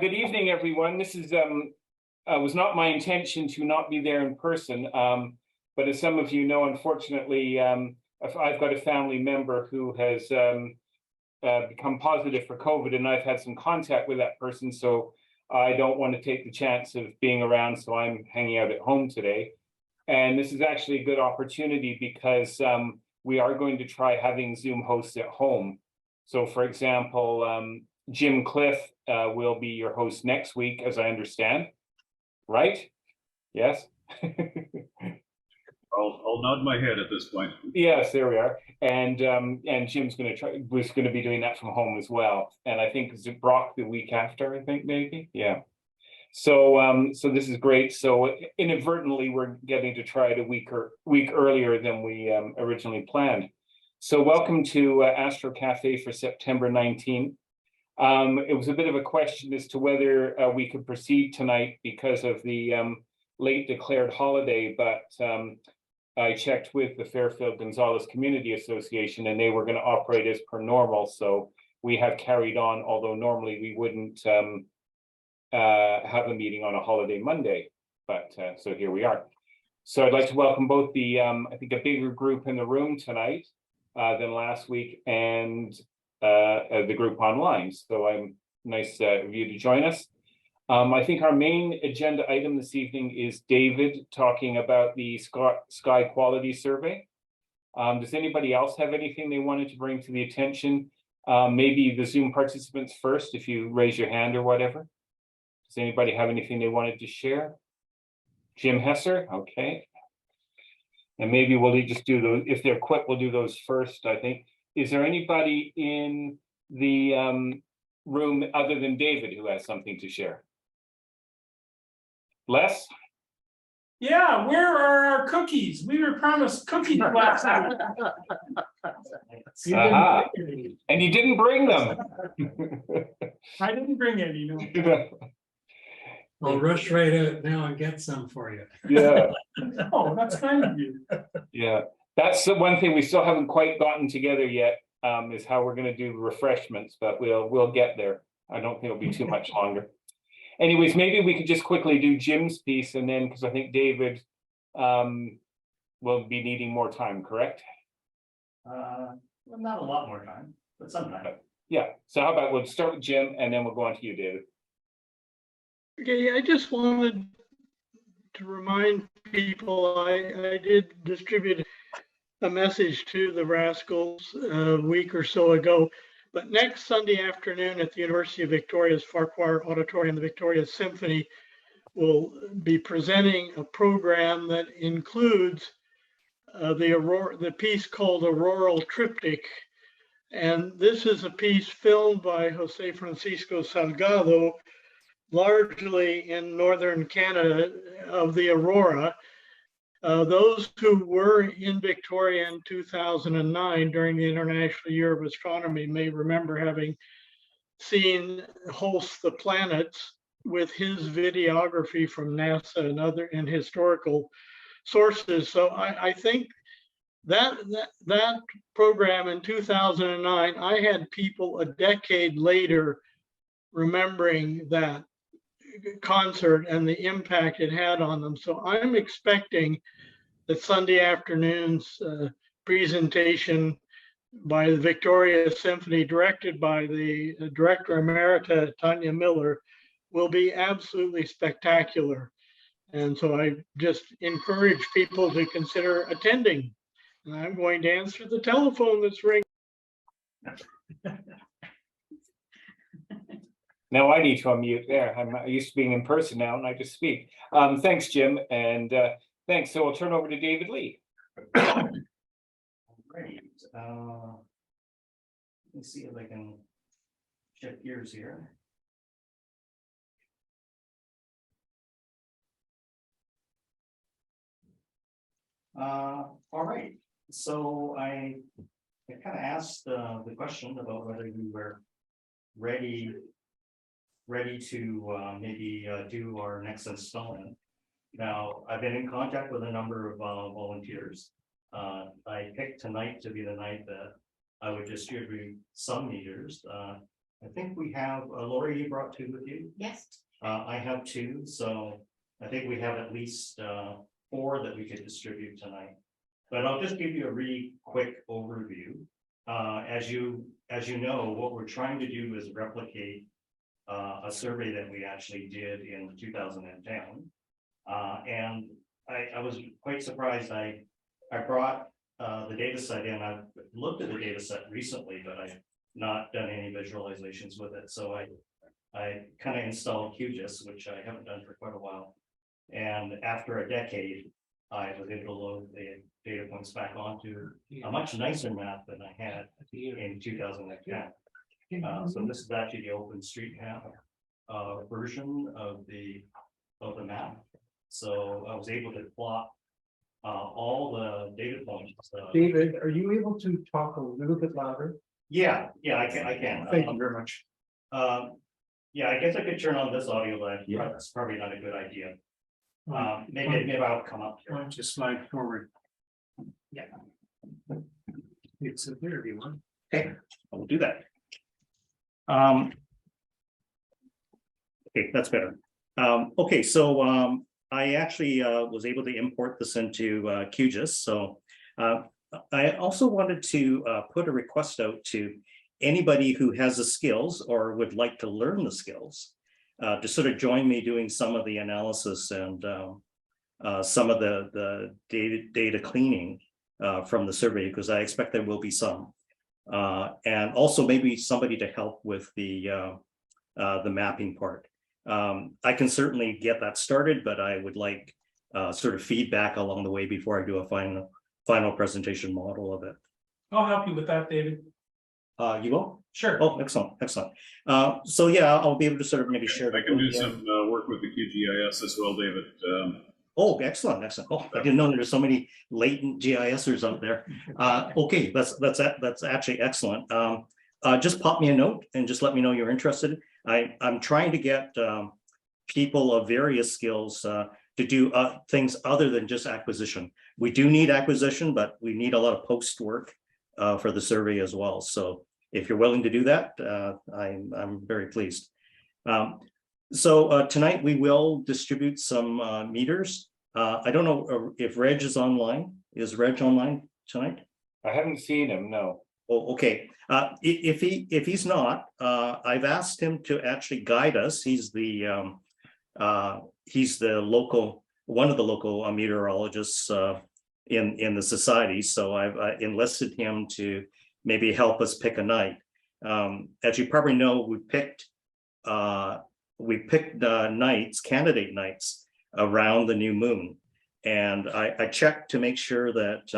Good evening, everyone. This is was not my intention to not be there in person, but as some of you know, unfortunately, I've got a family member who has become positive for COVID, and I've had some contact with that person, so I don't want to take the chance of being around, so I'm hanging out at home today. And this is actually a good opportunity because we are going to try having Zoom hosts at home. So, for example, Jim Cliff will be your host next week, as I understand, right? Yes. I'll nod my head at this point. Yes, there we are. And Jim's going to be doing that from home as well. And I think is it Brock the week after, I think maybe. Yeah. So so this is great. So inadvertently we're getting to try it a week earlier than we originally planned. So welcome to Astro Cafe for September 19th. It was a bit of a question as to whether we could proceed tonight because of the late declared holiday, but I checked with the Fairfield Gonzalez Community Association and they were going to operate as per normal. So we have carried on, although normally we wouldn't have a meeting on a holiday Monday, but so here we are. So I'd like to welcome both the, I think a bigger group in the room tonight than last week and the group online. So I'm nice of you to join us. I think our main agenda item this evening is David talking about the sky quality survey. Does anybody else have anything they wanted to bring to the attention? Maybe the Zoom participants first, if you raise your hand or whatever. Does anybody have anything they wanted to share? Jim Hesser, okay. And maybe we'll just do those, if they're quick, we'll do those first, I think. Is there anybody in the room other than David who has something to share? Les? Yeah, where are our cookies? We were promised cookies last night. And you didn't bring them. I didn't bring any, no. I'll rush right out now and get some for you. Yeah. Oh, that's kind of you. Yeah, that's the one thing we still haven't quite gotten together yet, is how we're going to do refreshments, but we'll get there. I don't think it'll be too much longer. Anyways, maybe we could just quickly do Jim's piece, and then because I think David will be needing more time, correct? Well, not a lot more time, but sometime. Yeah. So how about we'll start with Jim, and then we'll go on to you, David. Okay, I just wanted to remind people I did distribute a message to the Rascals a week or so ago, but next Sunday afternoon at the University of Victoria's Farquar Auditorium, the Victoria Symphony will be presenting a program that includes the piece called Auroral Triptych. And this is a piece filmed by Jose Francisco Salgado, largely in northern Canada, of the aurora. Those who were in Victoria in 2009 during the International Year of Astronomy may remember having seen Holst the Planets with his videography from NASA and other and historical sources. So I think that program in 2009, I had people a decade later remembering that concert and the impact it had on them. So I'm expecting that Sunday afternoon's presentation by the Victoria Symphony, directed by the Director Emerita, Tanya Miller, will be absolutely spectacular. And so I just encourage people to consider attending. And I'm going to answer the telephone that's ringing. Now I need to unmute there. I'm used to being in person now, and I just speak. Thanks, Jim, and thanks. So I'll turn over to David Lee. Great. Let me see if I can shift gears here. All right. So I kind of asked the question about whether we were ready to maybe do our next installment. Now, I've been in contact with a number of volunteers. I picked tonight to be the night that I would distribute some meters. I think we have, Lori, you brought two with you. Yes. I have two, so I think we have at least 4 that we could distribute tonight. But I'll just give you a really quick overview. As you know, what we're trying to do is replicate a survey that we actually did in 2010. And I was quite surprised. I brought the data set in. I've looked at the data set recently, but I've not done any visualizations with it. So I kind of installed QGIS, which I haven't done for quite a while. And after a decade, I was able to load the data points back onto a much nicer map than I had in 2010. So this is actually the OpenStreetMap version of the map. So I was able to plot all the data points. David, are you able to talk a little bit louder? Yeah, I can. Thank you very much. Yeah, I guess I could turn on this audio, but that's probably not a good idea. Maybe I'll come up Why here. don't you slide forward? Yeah. It's a there if you want. Okay, I will do that. Okay, that's better. Okay, so I actually was able to import this into QGIS. So I also wanted to put a request out to anybody who has the skills or would like to learn the skills to sort of join me doing some of the analysis and some of the data cleaning from the survey, because I expect there will be some. And also maybe somebody to help with the mapping part. I can certainly get that started, but I would like sort of feedback along the way before I do a final presentation model of it. I'll help you with that, David. You will? Sure. Oh, excellent. So yeah, I'll be able to sort of maybe share. I can do some work with the QGIS as well, David. Oh, excellent. Oh, I didn't know there were so many latent GISers out there. Okay, that's actually excellent. Just pop me a note and just let me know you're interested. I'm trying to get people of various skills to do things other than just acquisition. We do need acquisition, but we need a lot of post work for the survey as well. So if you're willing to do that, I'm very pleased. So tonight we will distribute some meters. I don't know if Reg is online. Is Reg online tonight? I haven't seen him, no. Oh, okay. If he's not, I've asked him to actually guide us. He's the local, one of the local meteorologists in the society. So I've enlisted him to maybe help us pick a night. As you probably know, we picked nights, candidate nights around the new moon. And I checked to make sure that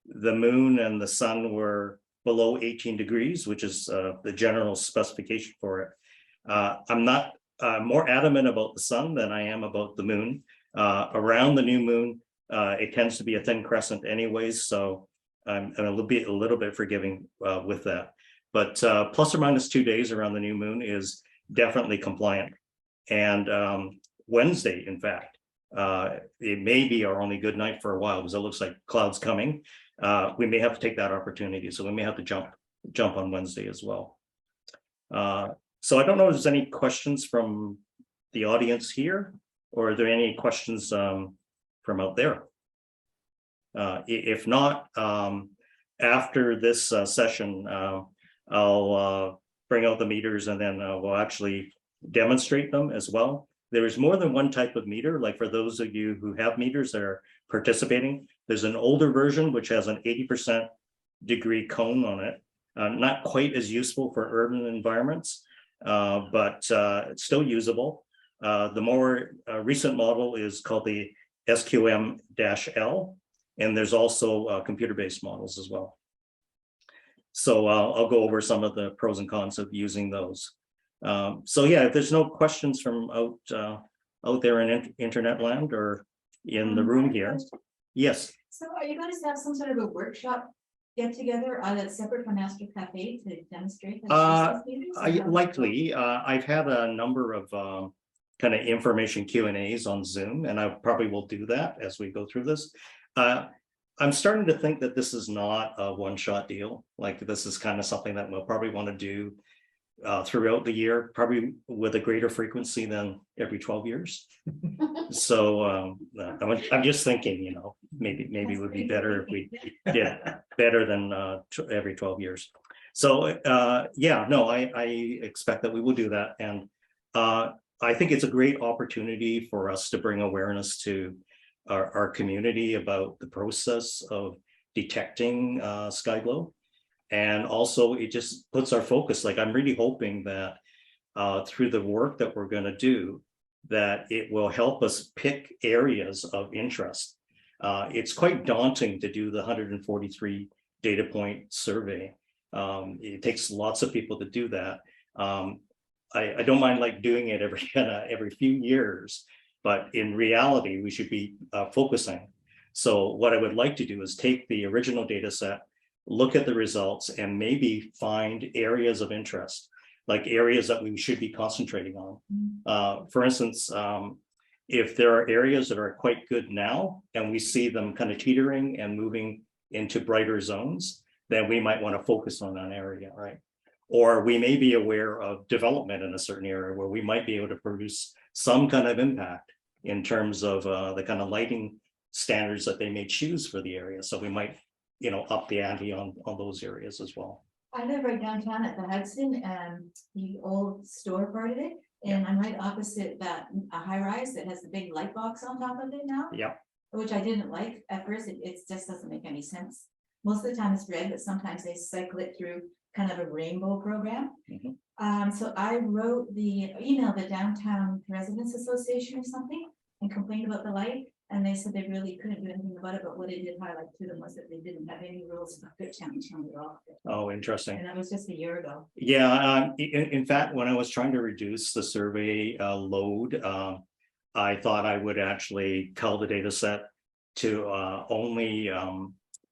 the moon and the sun were below 18 degrees, which is the general specification for it. I'm not more adamant about the sun than I am about the moon. Around the new moon, it tends to be a thin crescent anyways, so I'm a little bit forgiving with that. But plus or minus 2 days around the new moon is definitely compliant. And Wednesday, in fact, it may be our only good night for a while because it looks like clouds coming. We may have to take that opportunity, so we may have to jump on Wednesday as well. So I don't know if there's any questions from the audience here, or are there any questions from out there? If not, after this session, I'll bring out the meters and then we'll actually demonstrate them as well. There is more than one type of meter. Like for those of you who have meters that are participating, there's an older version which has an 80% degree cone on it. Not quite as useful for urban environments, but it's still usable. The more recent model is called the SQM-L, and there's also computer-based models as well. So I'll go over some of the pros and cons of using those. So yeah, if there's no questions from out there in internet land or in the room here. Yes. So are you going to have some sort of a workshop get together that's separate from Astronomy Cafe to demonstrate? Likely. I've had a number of kind of information Q&As on Zoom, and I probably will do that as we go through this. I'm starting to think that this is not a one-shot deal. Like this is kind of something that we'll probably want to do throughout the year, probably with a greater frequency than every 12 years. So I'm just thinking, you know, maybe it would be better if we did better than every 12 years. So yeah, no, I expect that we will do that. And I think it's a great opportunity for us to bring awareness to our community about the process of detecting sky glow. And also it just puts our focus, like I'm really hoping that through the work that we're going to do, that it will help us pick areas of interest. It's quite daunting to do the 143 data point survey. It takes lots of people to do that. I don't mind like doing it every few years, but in reality, we should be focusing. So what I would like to do is take the original data set, look at the results, and maybe find areas of interest, like areas that we should be concentrating on. For instance, if there are areas that are quite good now, and we see them kind of teetering and moving into brighter zones, then we might want to focus on that area, right? Or we may be aware of development in a certain area where we might be able to produce some kind of impact in terms of the kind of lighting standards that they may choose for the area. So we might, you know, up the ante on those areas as well. I live right downtown at the Hudson, the old store part of it, and I'm right opposite that a high rise that has the big light box on top of it now. Yeah. Which I didn't like at first. It just doesn't make any sense. Most of the time it's red, but sometimes they cycle it through kind of a rainbow program. So I emailed the Downtown Residents Association or something and complained about the light. And they said they really couldn't do anything about it, but what it did highlight to them was that they didn't have any rules about pitch down at all. Oh, interesting. And that was just a year ago. Yeah, in fact, when I was trying to reduce the survey load, I thought I would actually cull the data set to only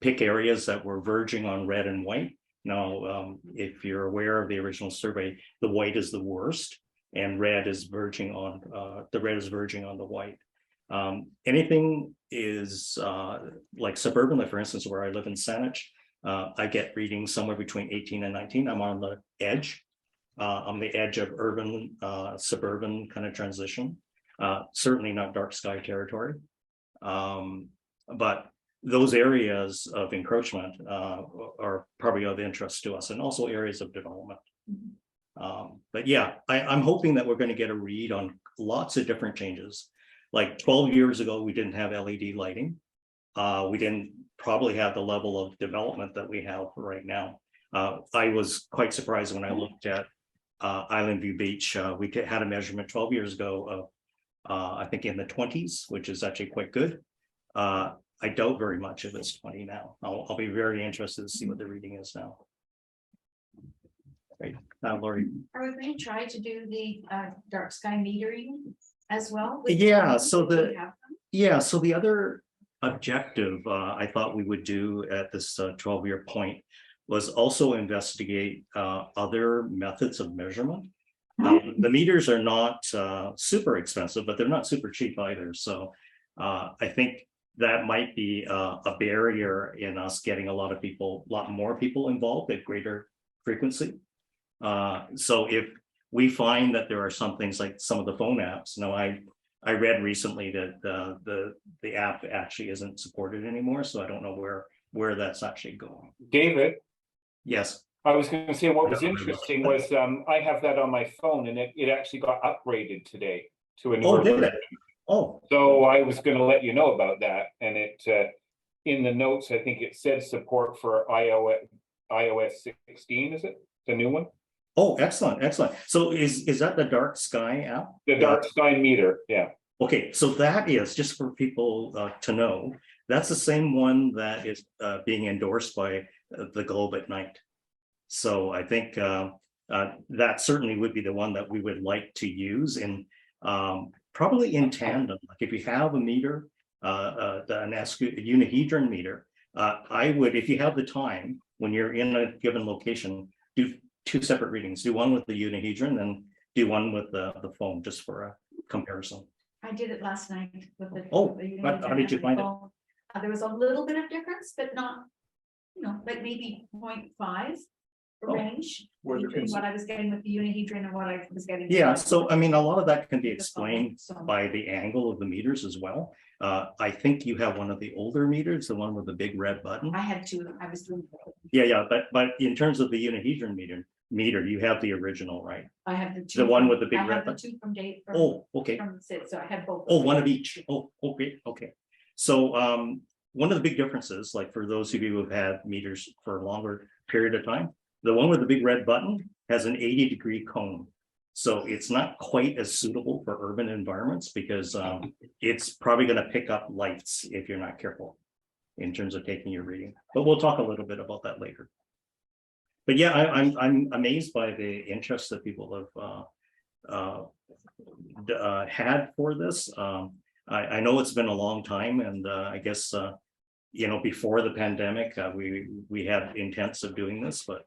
pick areas that were verging on red and white. Now, if you're aware of the original survey, the white is the worst, and red is verging on the white. Anything is like suburban, like for instance, where I live in Saanich, I get readings somewhere between 18 and 19. I'm on the edge. On the edge of urban, suburban kind of transition. Certainly not dark sky territory. But those areas of encroachment are probably of interest to us, and also areas of development. But yeah, I'm hoping that we're going to get a read on lots of different changes. Like 12 years ago, we didn't have LED lighting. We didn't probably have the level of development that we have right now. I was quite surprised when I looked at Island View Beach. We had a measurement 12 years ago of, I think in the 20s, which is actually quite good. I doubt very much if it's 20 now. I'll be very interested to see what the reading is now. Great. Lori. Are we going to try to do the dark sky metering as well? Yeah, so the other objective I thought we would do at this 12-year point was also investigate other methods of measurement. The meters are not super expensive, but they're not super cheap either. So I think that might be a barrier in us getting a lot more people involved at greater frequency. So if we find that there are some things like some of the phone apps. Now, I read recently that the app actually isn't supported anymore, so I don't know where that's actually going. David? Yes. I was going to say what was interesting was I have that on my phone, and it actually got upgraded today to a newer version. Oh. So I was going to let you know about that, and it in the notes I think it said support for iOS 16. Is it the new one? Oh, excellent. So is that the dark sky app? The dark sky meter, yeah. Okay, so that is, just for people to know, that's the same one that is being endorsed by the Globe at Night. So I think that certainly would be the one that we would like to use in probably in tandem. Like if you have a meter, an unihedron meter, I would, if you have the time, when you're in a given location, do 2 separate readings. Do one with the unihedron and do one with the phone, just for a comparison. I did it last night with the. Oh, how did you find it? There was a little bit of difference, but not, like maybe 0.5 range Where the between what I was getting with the unihedron and what I was getting. Yeah, so I mean, a lot of that can be With the phone, explained so. by the angle of the meters as well. I think you have one of the older meters, the one with the big red button. I had two, I was doing. Yeah, but in terms of the unihedron meter, you have the original, right? I have the two. The one with the big I red have the button? two from date. Oh, okay. From Sid, so I had both. Oh, one of each. Oh, okay, okay. So one of the big differences, like for those of you who have had meters for a longer period of time, the one with the big red button has an 80-degree cone. So it's not quite as suitable for urban environments because it's probably going to pick up lights if you're not careful in terms of taking your reading. But we'll talk a little bit about that later. But yeah, I'm amazed by the interest that people have had for this. I know it's been a long time, and I guess you know, before the pandemic, we had intents of doing this, but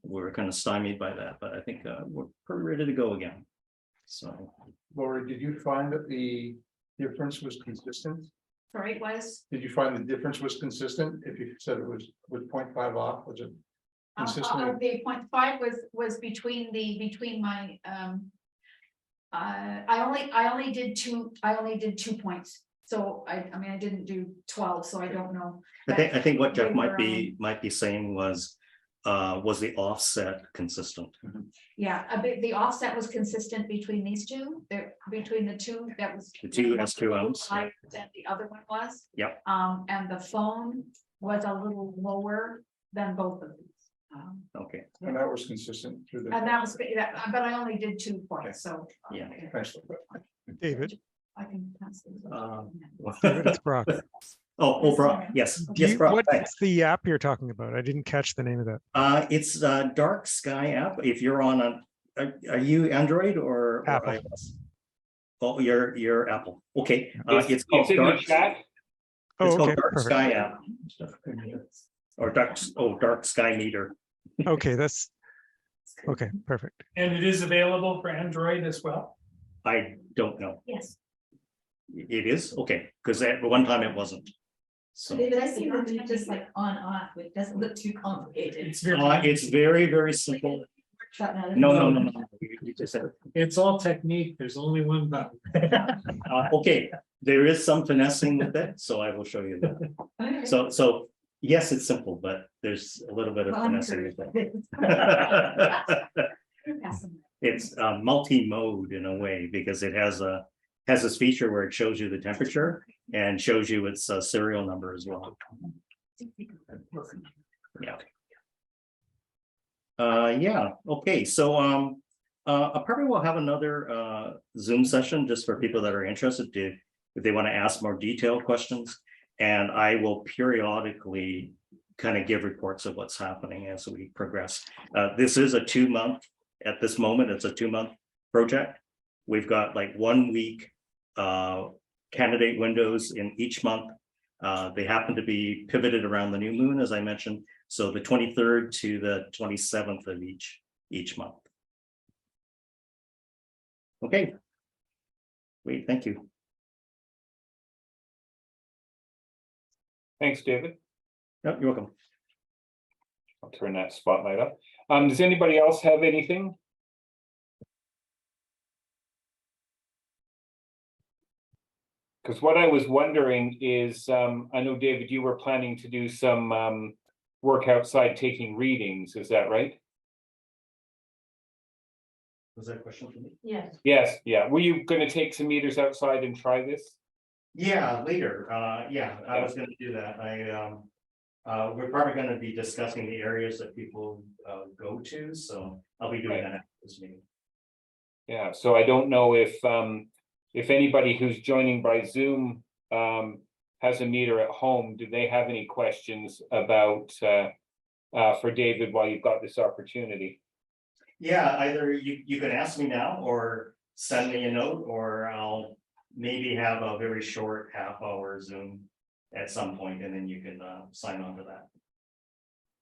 we were kind of stymied by that. But I think we're pretty ready to go again. So, Laura, did you find that the difference was consistent? Sorry, it was. Did you find the difference was consistent? If you said it was 0.5 off, was it consistent? The 0.5 was between my I only did 2 points. So I mean, I didn't do 12, so I don't know. I think what Jeff They might be saying was the offset consistent? Yeah, the offset was consistent between these two, between the two, that was. The two S2Ms. Higher than the other one was. Yep. And the phone was a little lower than both of these. Okay. And that was consistent through the. And that was, but I only did 2 points, so. Yeah. Thanks. David, I can pass these. David, it's Brock. Oh, Brock. Yes, yes, Brock. What's Thanks. the app you're talking about? I didn't catch the name of that. It's Dark Sky app. If you're on are you Android or Apple. iOS? Oh, you're Apple. Okay. It's called in the Dark. chat. It's Oh, called okay, Dark perfect. Sky app. Or Dark Sky meter. Okay, that's okay, perfect. And it is available for Android as well. I don't know. Yes. It is okay because at one time it wasn't. So David, I see that it's just like on off, it doesn't look too complicated. It's very, it's very, very simple. Workshop now. No. You just said It's all technique. There's only one button. okay. There is some finessing with it, so I will show you that. Okay. So yes, it's simple, but there's a little bit of Well, I'm finessing with it. Pass them. It's multi-mode in a way because it has this feature where it shows you the temperature and shows you its serial number as well. Yeah. Yeah. Okay. So I probably will have another Zoom session just for people that are interested to, if they want to ask more detailed questions, and I will periodically kind of give reports of what's happening as we progress. This is a 2-month. At this moment, it's a 2-month project. We've got like 1 week candidate windows in each month. They happen to be pivoted around the new moon, as I mentioned. So the 23rd to the 27th of each month. Okay. Great, thank you. Thanks, David. Yep, you're welcome. I'll turn that spotlight up. Does anybody else have anything? Because what I was wondering is, I know, David, you were planning to do some work outside taking readings, is that right? Was that a question for me? Yes. Yes, yeah. Were you going to take some meters outside and try this? Yeah, later. Yeah, I was going to do that. We're probably going to be discussing the areas that people go to, so I'll be doing that after this meeting. Yeah, so I don't know if anybody who's joining by Zoom has a meter at home, do they have any questions about for David while you've got this opportunity? Yeah, either you can ask me now or send me a note, or I'll maybe have a very short half-hour Zoom at some point, and then you can sign on to that.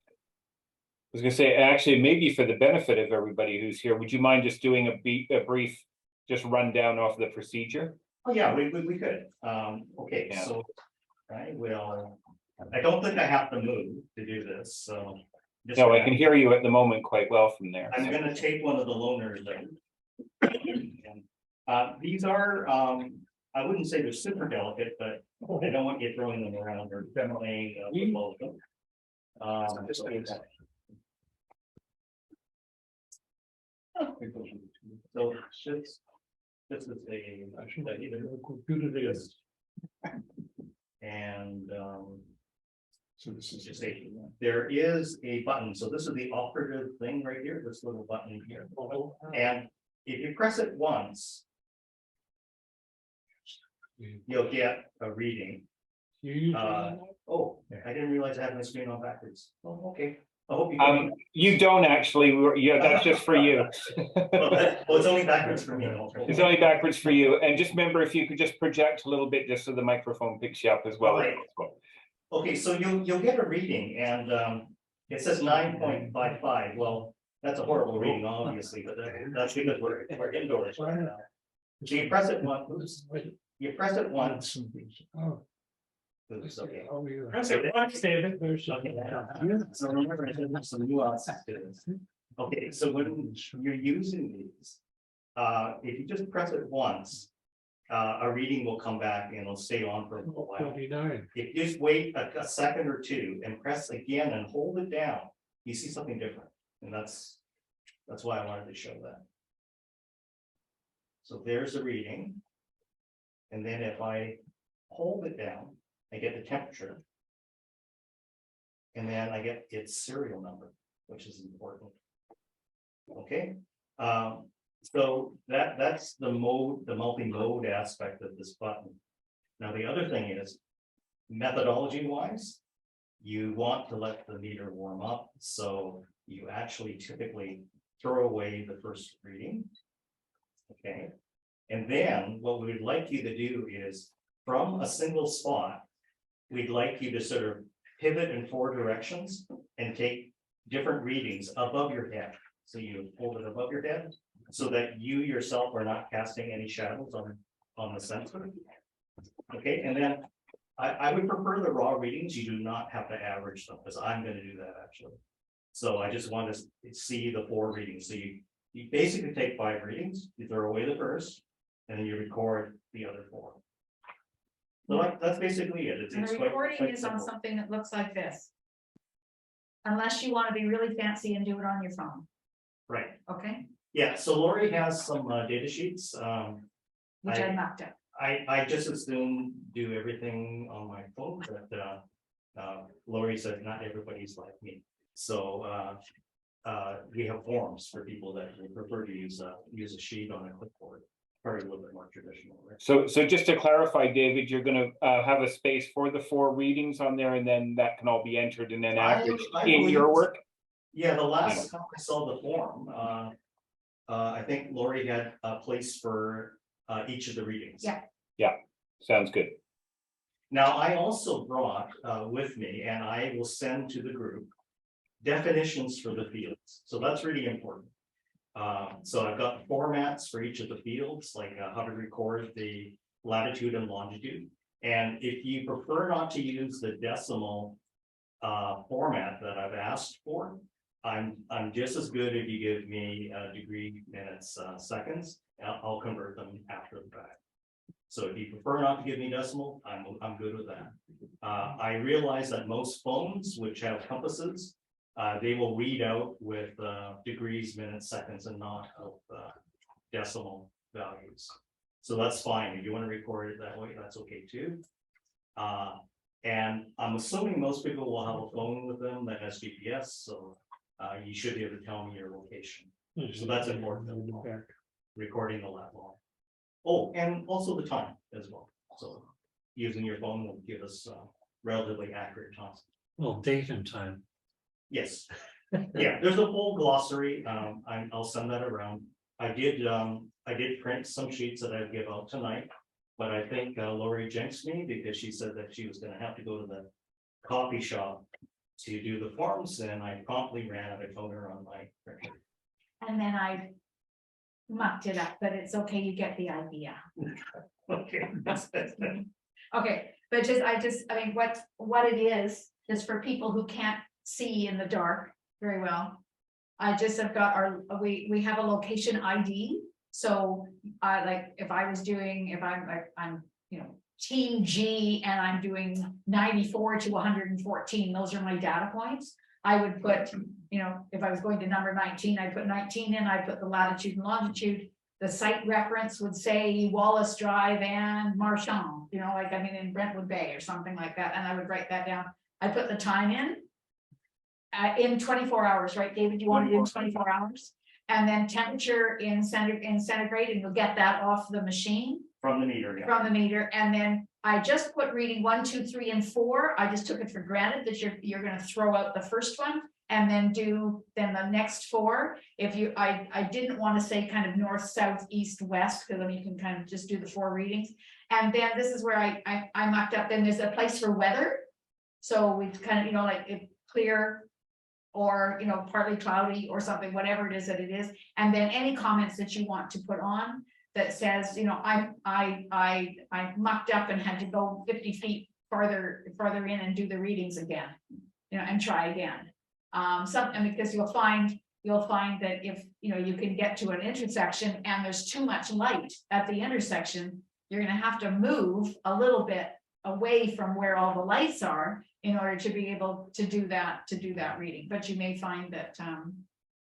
I was gonna say, actually, maybe for the benefit of everybody who's here, would you mind just doing a brief just rundown of the procedure? Oh, yeah, we could. Okay, yeah. So I don't think I have to move to do this, so No, I can hear you at the moment quite well from there. I'm gonna take one of the loaners there. These are, I wouldn't say they're super delicate, but I don't want you throwing them around or demoing with both of them. So this is and So this is just a, there is a button. So this is the operative thing right here, this little button here. And if you press it once, you'll get a reading. Oh, I didn't realize I had my screen on backwards. Oh, okay. I hope you can. You don't actually, yeah, that's just for you. It's only backwards for me. It's only backwards for you. And just remember, if you could just project a little bit, just so the microphone picks you up as well. Right. Okay, so you'll get a reading, and it says 9.55. Well, that's a horrible reading, obviously, but that's because we're indoors right now. So you press it once. You press it once. Oops, okay. Press it once, David. So remember, there's some nuances to this. Okay, so when you're using these, if you just press it once, a reading will come back and it'll stay on for a while. If you just wait a second or two and press again and hold it down, you see something different. And that's why I wanted to show that. So there's a reading. And then if I hold it down, I get the temperature. And then I get its serial number, which is important. Okay. So that's the multi-mode aspect of this button. Now, the other thing is, methodology wise, you want to let the meter warm up. So you actually typically throw away the first reading. Okay. And then what we would like you to do is, from a single spot, we'd like you to sort of pivot in 4 directions and take different readings above your head. So you hold it above your head so that you yourself are not casting any shadows on the sensor. Okay, and then I would prefer the raw readings. You do not have to average them, because I'm going to do that actually. So I just want to see the 4 readings. So you basically take 5 readings, you throw away the first, and then you record the other 4. So that's basically it. And the recording is on something that looks like this. Unless you want to be really fancy and do it on your phone. Right. Okay. Yeah, so Lori has some data sheets. Which I knocked up. I just assume do everything on my phone, but Lori said not everybody's like me. So we have forms for people that prefer to use a sheet on a clipboard. Probably a little bit more traditional, right? So just to clarify, David, you're going to have a space for the 4 readings on there, and then that can all be entered and then averaged in your work. Yeah, the last time I saw the form, I think Lori had a place for each of the readings. Yeah. Yeah, sounds good. Now, I also brought with me, and I will send to the group, definitions for the fields. So that's really important. So I've got formats for each of the fields, like how to record the latitude and longitude. And if you prefer not to use the decimal format that I've asked for, I'm just as good if you give me degree minutes, seconds. I'll convert them after the fact. So if you prefer not to give me decimal, I'm good with that. I realize that most phones, which have compasses, they will read out with degrees, minutes, seconds, and not of decimal values. So that's fine. If you want to record it that way, that's okay too. And I'm assuming most people will have a phone with them that has GPS, so you should be able to tell me your location. So that's important. Recording the lat long. Oh, and also the time as well. So using your phone will give us relatively accurate time. Well, date and time. Yes. Yeah, there's a full glossary. I'll send that around. I did print some sheets that I'd give out tonight, but I think Lori jinxed me because she said that she was going to have to go to the coffee shop to do the forms, and I promptly ran out of toner on my printer. And then I mucked it up, but it's okay. You get the idea. Okay. Okay, but I mean, what it is for people who can't see in the dark, very well. I just have got we have a location ID. So I like if I'm team G and I'm doing 94 to 114, those are my data points. I would put, if I was going to number 19, I put 19 in, I put the latitude and longitude. The site reference would say Wallace Drive and Marchand, in Brentwood Bay or something like that. And I would write that down. I put the time in 24 hours, right, David? You want it in 24 hours? And then temperature in centigrade, and you'll get that off the machine. From the meter, yeah. From the meter. And then I just put reading 1, 2, 3, and 4. I just took it for granted that you're going to throw out the first one and then do the next 4. I didn't want to say kind of north, south, east, west, because then you can kind of just do the 4 readings. And then this is where I mucked up. Then there's a place for weather. So we kind of, like it clear or, partly cloudy or something, whatever it is that it is. And then any comments that you want to put on that says, I mucked up and had to go 50 feet farther in and do the readings again, and try again. Because you'll find that if, you can get to an intersection and there's too much light at the intersection, you're going to have to move a little bit away from where all the lights are in order to be able to do that reading. But you may find that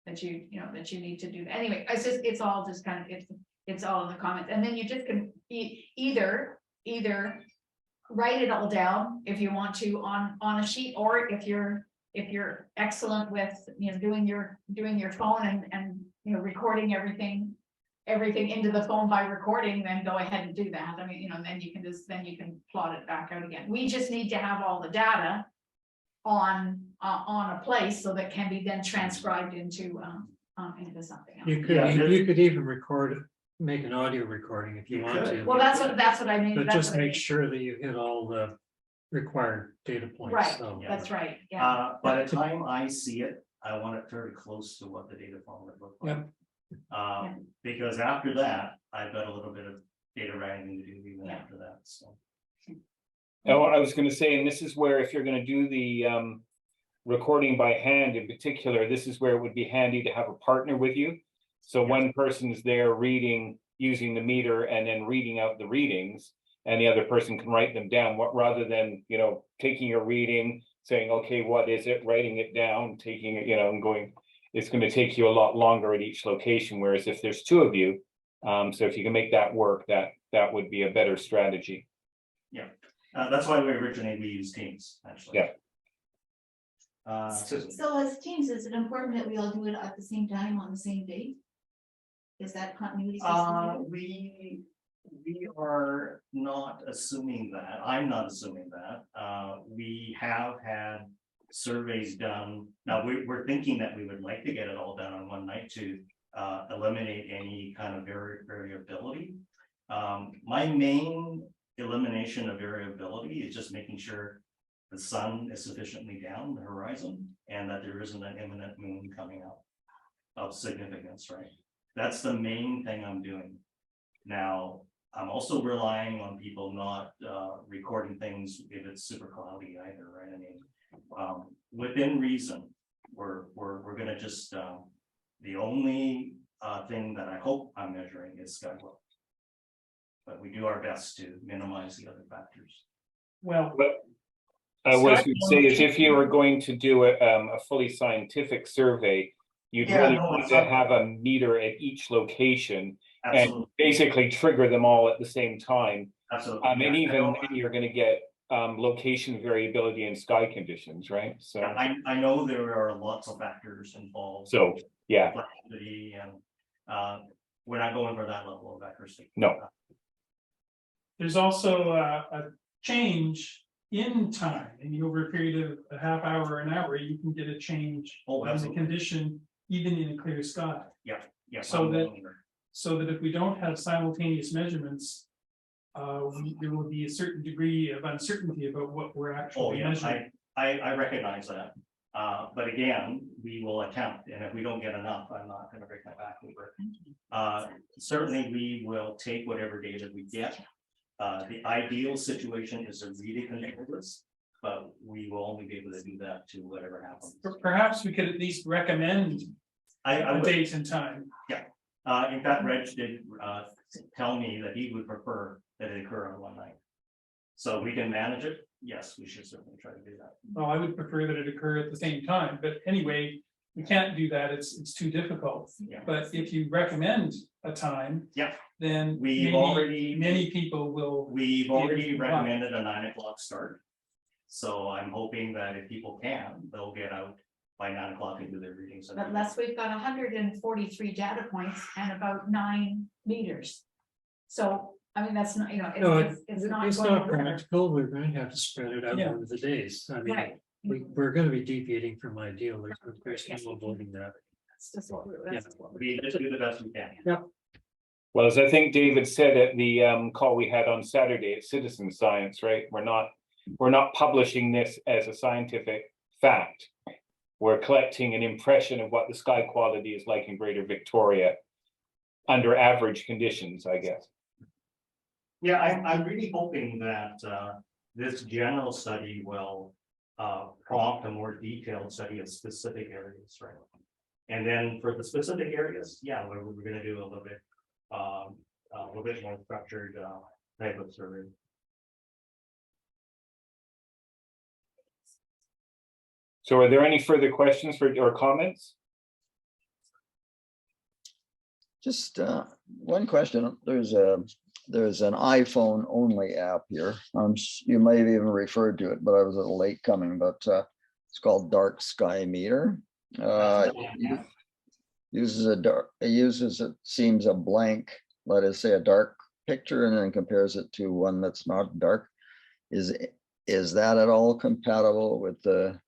that you need to do that. Anyway, it's all just kind of it's all in the comments. And then you just can either write it all down if you want to on a sheet, or if you're excellent with doing your phone and recording everything into the phone by recording, then go ahead and do that. Then you can plot it back out again. We just need to have all the data on a place so that can be then transcribed into something else. You could even make an audio recording if you want to. Well, that's what I mean. But just make sure that you hit all the required data points. Right, so. that's right. Yeah. By the time I see it, I want it very close to what the data form would look like. Yep. Because after that, I've got a little bit of data writing to do even after that. So. Oh, I was going to say, and this is where if you're going to do the recording by hand in particular, this is where it would be handy to have a partner with you. So one person's there reading using the meter and then reading out the readings, and the other person can write them down. Rather than taking a reading, saying, okay, what is it, writing it down, taking it, and going, it's going to take you a lot longer at each location. Whereas if there's 2 of you, so if you can make that work, that would be a better strategy. Yeah, that's why we use Teams, actually. Yeah. So as teams, is it important that we all do it at the same time on the same date? Is that continuity? We are not assuming that. I'm not assuming that. We have had surveys done. Now we're thinking that we would like to get it all done on one night to eliminate any kind of variability. My main elimination of variability is just making sure the sun is sufficiently down the horizon and that there isn't an imminent moon coming up of significance, right? That's the main thing I'm doing. Now, I'm also relying on people not recording things if it's super cloudy either, right? I mean, within reason, we're gonna just the only thing that I hope I'm measuring is sky level, but we do our best to minimize the other factors. Well, But I was going to say is if you were going to do a fully scientific survey, you'd really want to have a meter at each location. Absolutely. And basically trigger them all at the same time. Absolutely. And even then you're going to get location variability in sky conditions, right? So I know there are lots of factors involved. So yeah, and we're not going for that level of accuracy. No. There's also a change in time, and over a period of a half hour or an hour, you can get a change in the condition, even in a clear sky. Yeah. Yeah. So that if we don't have simultaneous measurements, there will be a certain degree of uncertainty about what we're actually measuring. I recognize that. But again, we will account, and if we don't get enough, I'm not going to break my back over it. Certainly, we will take whatever data we get. The ideal situation is a really control list. but we will only be able to do that to whatever happens. Perhaps we could at least recommend I a would, date and time. in fact, Reg did tell me that he would prefer that it occur on one night. So we can manage it. Yes, we should certainly try to do that. Well, I would prefer that it occur at the same time, but anyway, we can't do that. It's too difficult. Yeah. But if you recommend a time. Yeah. Then We've maybe already- many people will. We've already Right. recommended a 9 o'clock start. So I'm hoping that if people can, they'll get out by 9 o'clock and do their readings. But Les, we've got 143 data points and about 9 meters. So, I mean, that's not, you know, No, it's not. it's going not to work. practical. We're going to have to spread it out Yeah. over the days. I mean, Right. we're going to be deviating from ideal. There's no avoiding that. That's just what we're. We just do the best we can. Well, as I think David said at the call we had on Saturday at Citizen Science, right? We're not publishing this as a scientific fact. We're collecting an impression of what the sky quality is like in Greater Victoria under average conditions, I guess. Yeah, I'm really hoping that this general study will prompt a more detailed study of specific areas, right? And then for the specific areas, yeah, we're gonna do a little bit more structured type of survey. So are there any further questions or comments? Just one question. There's an iPhone only app here. You may have even referred to it, but I was a little late coming. But it's called Dark Sky Meter. Uses it seems a blank, let us say a dark picture, and then compares it to one that's not dark. Is that at all compatible with the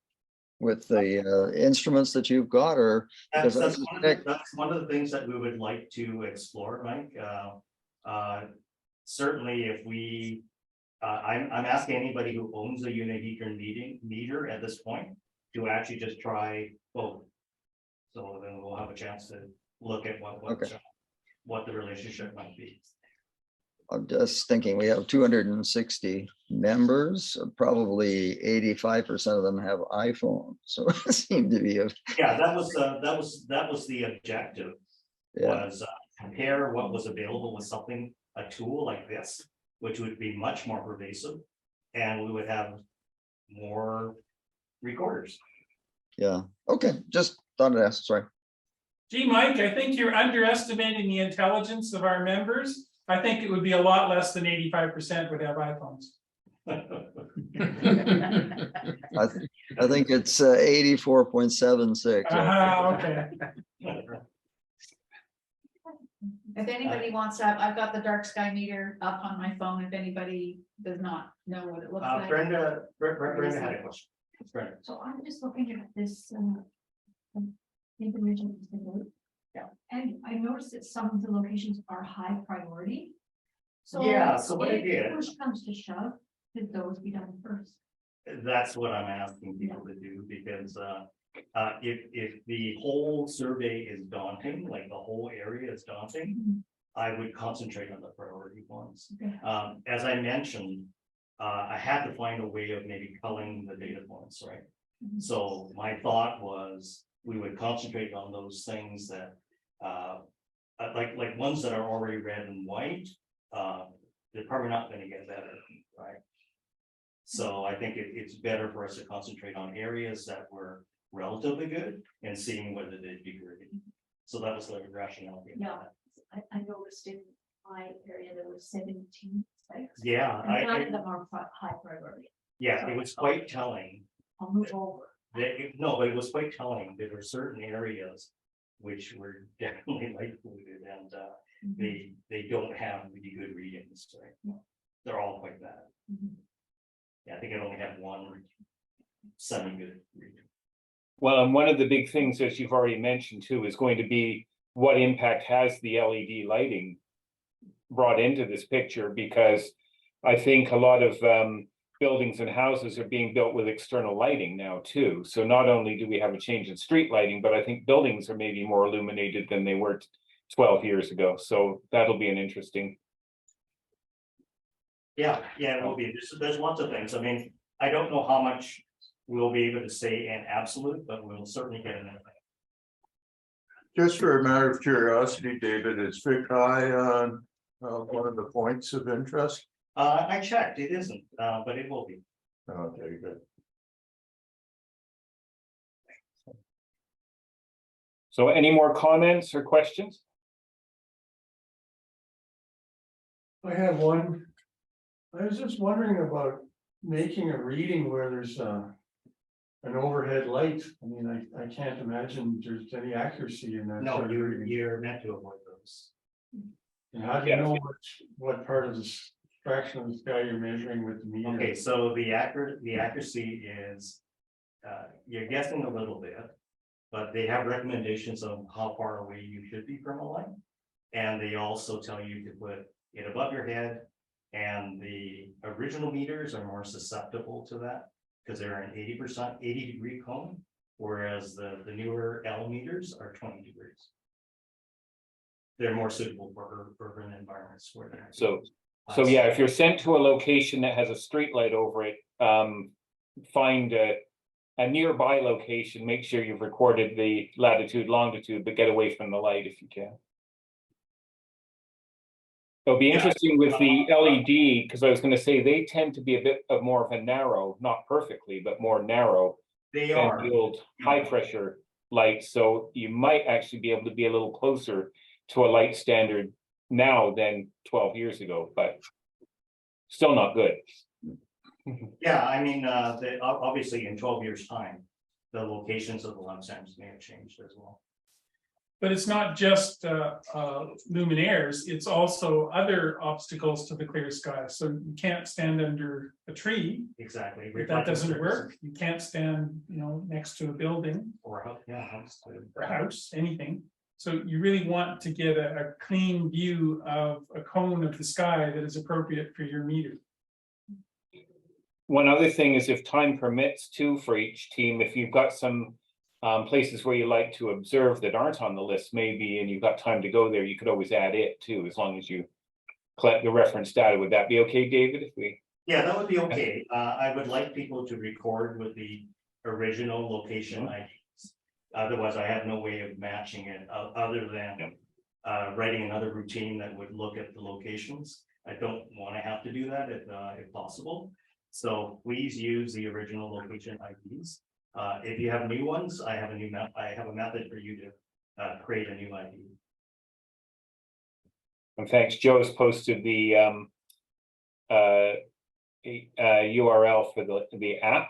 instruments that you've got, or That's one of the things that we would like to explore, Mike. Certainly, if we, I'm asking anybody who owns a UVic meter at this point to actually just try both. So then we'll have a chance to look at what the relationship might be. I'm just thinking we have 260 members, probably 85% of them have iPhones. So it seemed to be Yeah, that was the objective. Was compare what was available with a tool like this, which would be much more pervasive, and we would have more recorders. Yeah. Okay. Just thought I'd ask. Sorry. Gee, Mike, I think you're underestimating the intelligence of our members. I think it would be a lot less than 85% would have iPhones. I think it's 84.76. Okay. If anybody wants to have, I've got the dark sky meter up on my phone. If anybody does not know what it looks like. Brenda had a question. Brenda. So I'm just looking at this information. Yeah. And I noticed that some of the locations are high priority. So yeah, so what I did, push comes to shove, could those be done first? That's what I'm asking people to do, because if the whole survey is daunting, like the whole area is daunting, I would concentrate on the priority ones. Okay. As I mentioned, I had to find a way of maybe culling the data points, right? So my thought was we would concentrate on those things that like ones that are already red and white, they're probably not going to get better, right? So I think it's better for us to concentrate on areas that were relatively good and seeing whether they'd be great. So that was the rationale. Yeah, I noticed in my area there were 17 sites. Yeah, and none of them are high priority. Yeah, it was quite telling. I'll move over. No, but it was quite telling. There were certain areas which were definitely light polluted, and they don't have really good readings. Right? Yeah. They're all quite bad. Yeah, I think I only have one semi-good reading. Well, and one of the big things, as you've already mentioned too, is going to be what impact has the LED lighting brought into this picture, because I think a lot of buildings and houses are being built with external lighting now too. So not only do we have a change in street lighting, but I think buildings are maybe more illuminated than they were 12 years ago. So that'll be an interesting. Yeah, it will be. There's lots of things. I mean, I don't know how much we'll be able to say in absolute, but we'll certainly get an idea. Just for a matter of curiosity, David, is Farquar on one of the points of interest? I checked, it isn't, but it will be. Okay, good. So any more comments or questions? I have one. I was just wondering about making a reading where there's an overhead light. I mean, I can't imagine there's any accuracy in that. No, sort of reading. you're meant to avoid those. And how do you know what part of this fraction of the sky you're measuring with the meter? Okay, so the accuracy is, you're guessing a little bit, but they have recommendations on how far away you should be from a light. And they also tell you to put it above your head, and the original meters are more susceptible to that because they're an 80-degree cone, whereas the newer L meters are 20 degrees. They're more suitable for urban environments where they're. So yeah, if you're sent to a location that has a street light over it, find a nearby location, make sure you've recorded the latitude, longitude, but get away from the light if you can. It'll be interesting with the LED, because I was going to say they tend to be a bit of more of a narrow, not perfectly, but more narrow. They than are the old high pressure lights. So you might actually be able to be a little closer to a light standard now than 12 years ago, but still not good. Yeah, I mean, obviously in 12 years' time, the locations of the lamp stands may have changed as well. But it's not just luminaires, it's also other obstacles to the clear sky. So you can't stand under a tree. Exactly. If that doesn't work. You can't stand, next to a building. Or a house, anything. So you really want to get a clean view of a cone of the sky that is appropriate for your meter. One other thing is, if time permits too, for each team, if you've got some places where you like to observe that aren't on the list maybe, and you've got time to go there, you could always add it too, as long as you collect the reference data. Would that be okay, David? If we Yeah, that would be okay. I would like people to record with the original location IDs. Otherwise, I have no way of matching it other than writing another routine that would look at the locations. I don't want to have to do that if possible. So please use the original location IDs. If you have new ones, I have a method for you to create a new ID. And thanks. Joe's posted the URL for the app,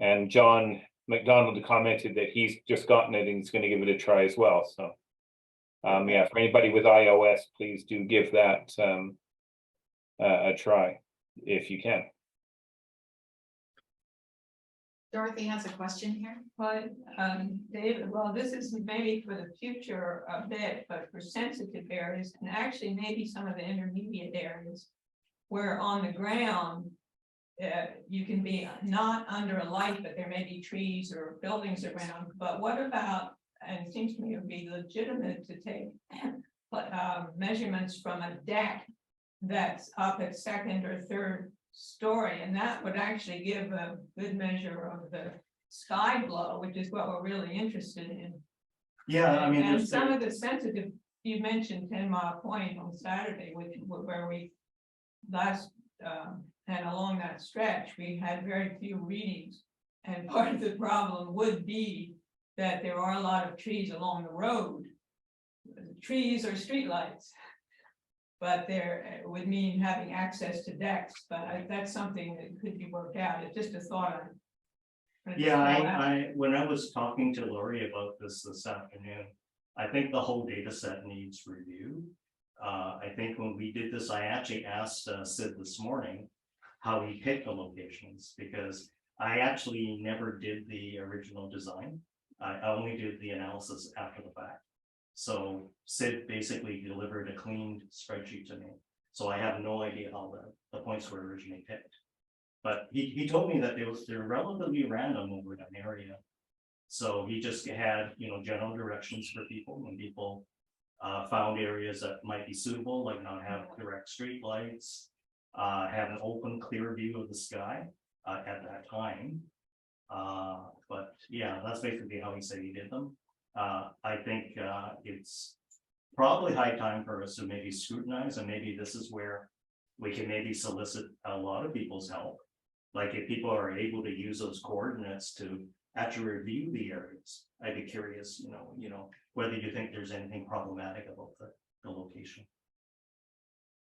and John McDonald commented that he's just gotten it and he's going to give it a try as well. So yeah, for anybody with iOS, please do give that a try if you can. Dorothy has a question here. Well, David, well, this is maybe for the future a bit, but for sensitive areas, and actually maybe some of the intermediate areas where on the ground, you can be not under a light, but there may be trees or buildings around. But what about, and it seems to me it would be legitimate to take measurements from a deck that's up at second or third story, and that would actually give a good measure of the sky glow, which is what we're really interested in. Yeah, I mean, and some of the sensitive, you mentioned 10 Mile Point on Saturday, where we last and along that stretch we had very few readings, and part of the problem would be that there are a lot of trees along the road. Trees or streetlights. But there would mean having access to decks, but that's something that could be worked out. It's just a thought. Yeah, when I was talking to Lori about this afternoon, I think the whole data set needs review. I think when we did this, I actually asked Sid this morning how he picked the locations, because I actually never did the original design. I only did the analysis after the fact. So Sid basically delivered a cleaned spreadsheet to me. So I have no idea how the points were originally picked. But he told me that they're relatively random over an area. So he just had, general directions for people when people found areas that might be suitable, like not have direct street lights, have an open, clear view of the sky. at that time. But yeah, that's basically how he said he did them. I think it's probably high time for us to maybe scrutinize, and maybe this is where we can maybe solicit a lot of people's help. Like if people are able to use those coordinates to actually review the areas, I'd be curious, whether you think there's anything problematic about the location.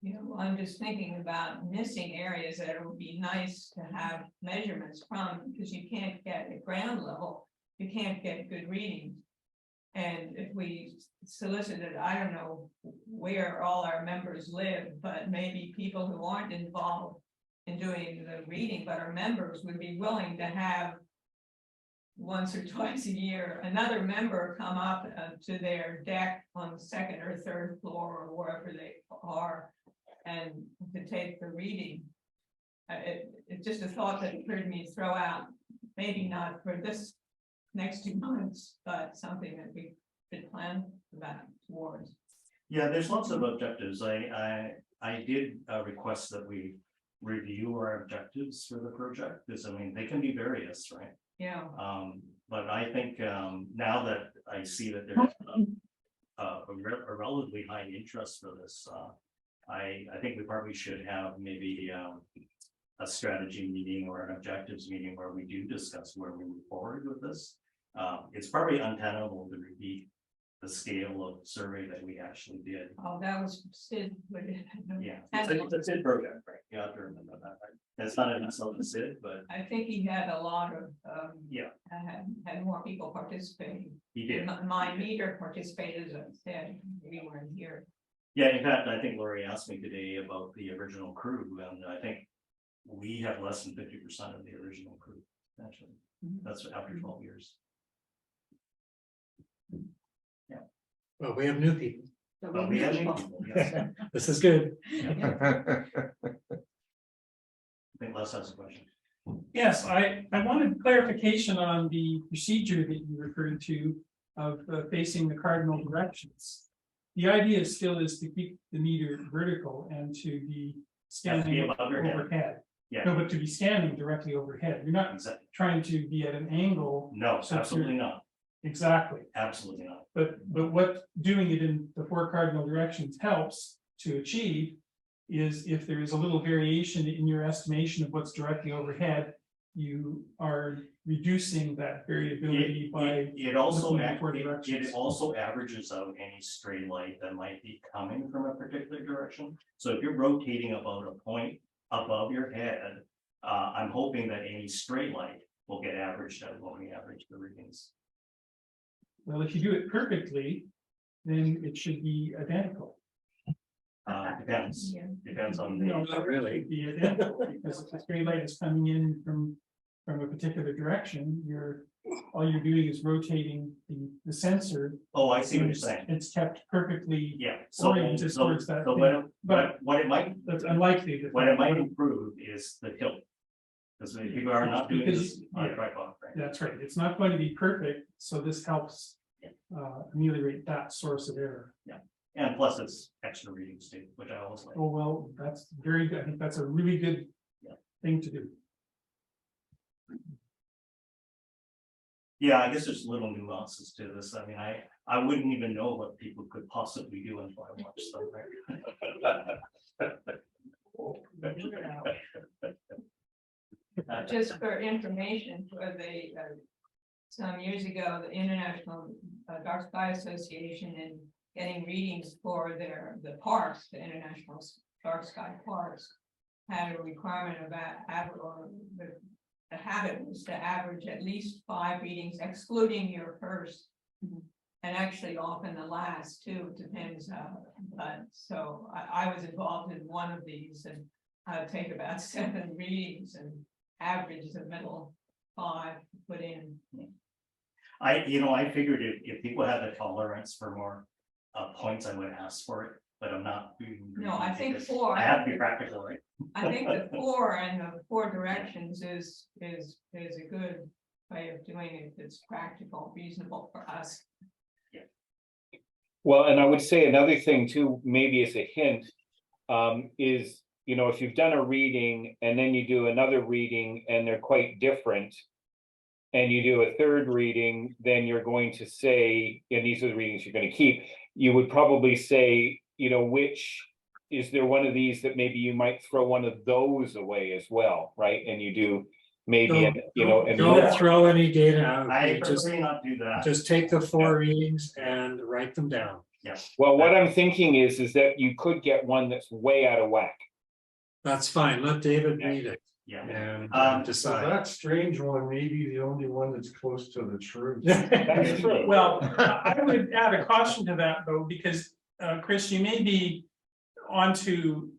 Yeah, well, I'm just thinking about missing areas that it would be nice to have measurements from, because you can't get at ground level, you can't get good readings. And if we solicited, I don't know where all our members live, but maybe people who aren't involved in doing the reading, but are members would be willing to have once or twice a year, another member come up to their deck on the second or third floor or wherever they are, and to take the reading. It's just a thought that occurred to me to throw out, maybe not for this next 2 months, but something that we could plan about towards. Yeah, there's lots of objectives. I did request that we review our objectives for the project, because I mean, they can be various, right? Yeah. But I think now that I see that there's a relatively high interest for this, I think we probably should have maybe a strategy meeting or an objectives meeting where we do discuss where we move forward with this. It's probably untenable to repeat the scale of survey that we actually did. Oh, that was Sid. Yeah, it's a SID project, right? You have to remember that, right? It's not an SL SID, but I think he had a lot of, yeah, had more people participating. he did. My meter participated, as I said, we weren't here. Yeah, in fact, I think Lori asked me today about the original crew, and I think we have less than 50% of the original crew, actually. That's after 12 years. Yeah. Well, we have new people. But we have new people, yes. This is good. I think Les has a question. Yes, I wanted clarification on the procedure that you referred to of facing the cardinal directions. The idea still is to keep the meter vertical and to be standing overhead. Yeah. No, but to be standing directly overhead. You're not Exactly. trying to be at an angle. No, So absolutely not. Exactly. Absolutely not. But what doing it in the 4 cardinal directions helps to achieve is if there is a little variation in your estimation of what's directly overhead, you are reducing that variability by It also looking at 4 directions. it also averages out any stray light that might be coming from a particular direction. So if you're rotating about a point above your head, I'm hoping that any stray light will get averaged out when we average the readings. Well, if you do it perfectly, then it should be identical. Depends. Yeah. Depends on No, the. not really. Be identical, because if the stray light is coming in from a particular direction, all you're doing is rotating the sensor. Oh, I see what you're saying. It's kept perfectly Yeah. oriented towards that thing. What it might, That's unlikely. what it might improve is the tilt. Because people are not doing this on a tripod, right? That's right. It's not going to be perfect, so this helps ameliorate that source of error. Yeah, and plus it's extra readings too, which I always like. Oh, well, that's very good. I think that's a really good thing to do. Yeah, I guess there's little nuances to this. I mean, I wouldn't even know what people could possibly do until I watch them. Just for information, for some years ago, the International Dark Sky Association, and getting readings for the parks, the International Dark Sky Parks, had a requirement about the habit was to average at least 5 readings, excluding your first, and actually often the last too, depends. But so I was involved in one of these, and I would take about 7 readings and average the middle 5 put in. I figured if people had the tolerance for more points, I would ask for it, but I'm not. No, I think 4. I have to be practical, right? I think the 4 and the 4 directions is a good way of doing it. It's practical, reasonable for us. Well, and I would say another thing too, maybe as a hint, is you know, if you've done a reading and then you do another reading and they're quite different, and you do a third reading, then you're going to say, and these are the readings you're going to keep, you would probably say, you know, which, is there one of these that maybe you might throw one of those away as well, right? And you do maybe, you know, and Don't throw any data out. I You just, prefer not do that. just take the 4 readings and write them down. Yes. well, what I'm thinking is that you could get one that's way out of whack. That's fine. Let David Yeah. read it Yeah. and So decide. that strange one may be the only one that's close to the truth. That's true. Well, I would add a caution to that though, because Chris, you may be onto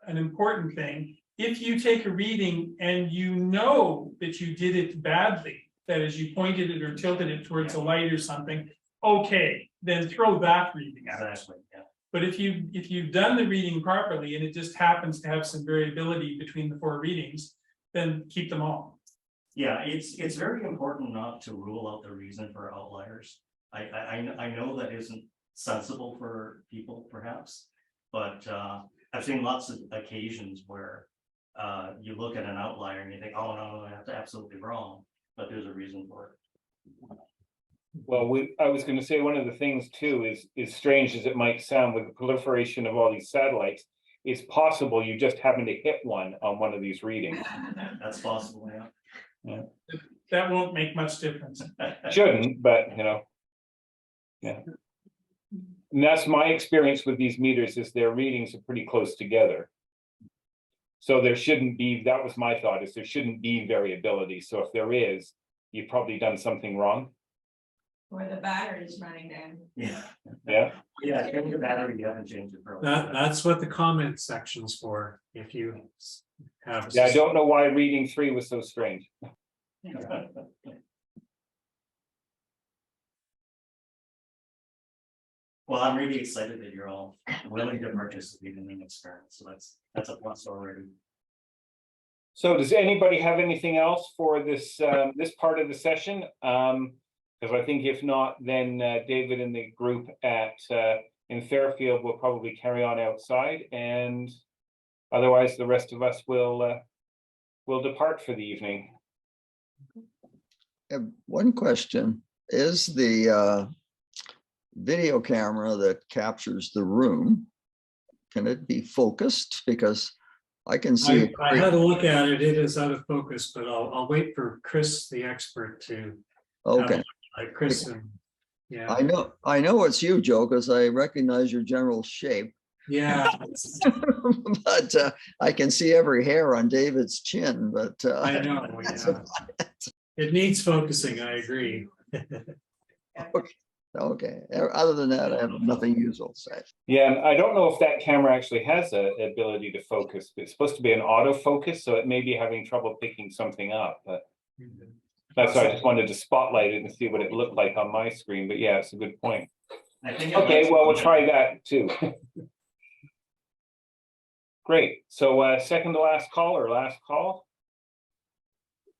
an important thing. If you take a reading and you know that you did it badly, that is, you pointed it or tilted it towards a light or something, okay, then throw that reading out. Exactly, yeah. But if you've done the reading properly and it just happens to have some variability between the 4 readings, then keep them all. Yeah, it's very important not to rule out the reason for outliers. I know that isn't sensible for people perhaps, but I've seen lots of occasions where you look at an outlier and you think, oh no, that's absolutely wrong, but there's a reason for it. Well, I was going to say one of the things too is strange as it might sound, with the proliferation of all these satellites, it's possible you just happen to hit one on one of these readings. That's possible, yeah. That won't make much difference. Shouldn't, but you know, yeah. And that's my experience with these meters, is their readings are pretty close together. So there shouldn't be, that was my thought, is there shouldn't be variability. So if there is, you've probably done something wrong. Or the battery's running down. Yeah. Yeah. Yeah, change your battery, you haven't changed it for a while. That's what the comment section's for. If you have. Yeah, I don't know why reading 3 was so strange. Well, I'm really excited that you're all willing to participate in the experiment, so that's a plus already. So does anybody have anything else for this this part of the session? Because I think if not, then David and the group at in Fairfield will probably carry on outside, and otherwise the rest of us will depart for the evening. I have one question. Is the video camera that captures the room, can it be focused? Because I can see. I had a look at it. It is out of focus, but I'll wait for Chris, the expert, to. Okay. Chris, and, yeah. I know it's you, Joe, because I recognize your general shape. Yeah. But I can see every hair on David's chin. But I know. Yeah. It needs focusing. I agree. Okay. Other than that, I have nothing usual to say. Yeah, and I don't know if that camera actually has an ability to focus. It's supposed to be an autofocus, so it may be having trouble picking something up. But that's why I just wanted to spotlight it and see what it looked like on my screen. But yeah, it's a good point. Okay, well, we'll try that too. Great. So second to last call or last call?